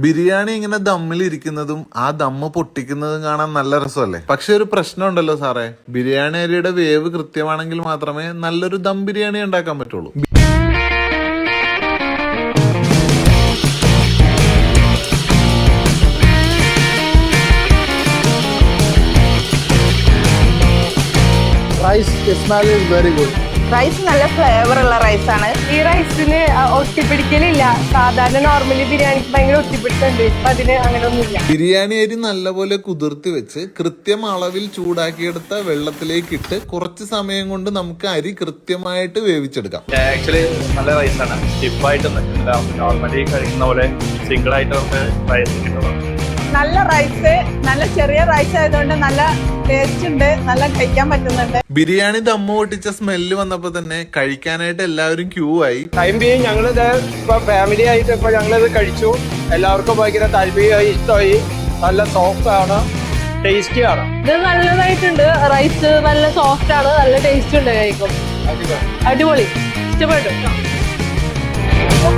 ബിരിയാണി ഇങ്ങനെ ദമ്മിലിരിക്കുന്നതും ആ ദമ്മ് പൊട്ടിക്കുന്നതും കാണാൻ നല്ല രസമല്ലേ? പക്ഷെ ഒരു പ്രശ്നമുണ്ടല്ലോ സാറേ, ബിരിയാണി അരിയുടെ വേവ് കൃത്യമാണെങ്കിൽ മാത്രമേ നല്ലൊരു ദം ബിരിയാണി ഉണ്ടാക്കാൻ പറ്റുള്ളൂ. Rice smell is very good. Rice നല്ല ഫ്ലേവർ ഉള്ള റൈസാണ്. ഈ റൈസിന് ഒട്ടിപ്പിടിക്കലില്ല. സാധാരണ നോർമലി ബിരിയാണിക്ക് ഭയങ്കര ഒട്ടിപ്പിടിക്കുന്നുണ്ട്. ഇപ്പൊ അതിന് അങ്ങനെ ഒന്നുമില്ല. ബിരിയാണി അരി നല്ലപോലെ കുതിർത്തി വെച്ച് കൃത്യം അളവിൽ ചൂടാക്കിയെടുത്ത വെള്ളത്തിലേക്ക് ഇട്ട് കുറച്ച് സമയം കൊണ്ട് നമുക്ക് അരി കൃത്യമായിട്ട് വേവിച്ചെടുക്കാം. ആക്ച്വലി നല്ല റൈസാണ്. സ്റ്റിപ്പായിട്ട് നോർമലി കഴിക്കുന്ന പോലെ സിംഗിൾ ആയിട്ട് നമുക്ക് റൈസ് കിട്ടുന്നത്. നല്ല റൈസ്, നല്ല ചെറിയ റൈസ് ആയതുകൊണ്ട് നല്ല ടേസ്റ്റ് ഉണ്ട്, നല്ല കഴിക്കാൻ പറ്റുന്നുണ്ട്. ബിരിയാണി ദമ്മ് പൊട്ടിച്ച സ്മെല്ല് വന്നപ്പോ തന്നെ കഴിക്കാനായിട്ട് എല്ലാവരും ക്യൂ ആയി. ടൈം ബീങ് ഞങ്ങളിത് ഇപ്പൊ ഫാമിലി ആയിട്ട് ഇപ്പൊ ഞങ്ങളിത് കഴിച്ചു. എല്ലാവർക്കും ഭയങ്കര താല്പര്യമായി, ഇഷ്ടമായി. നല്ല സോഫ്റ്റ് ആണ്, ടേസ്റ്റി ആണ്. ഇത് നല്ലതായിട്ടുണ്ട്. റൈസ് നല്ല സോഫ്റ്റ് ആണ്, നല്ല ടേസ്റ്റ് ഉണ്ട്. കഴിക്കും അടിപൊളി, ഇഷ്ടപ്പെട്ടു.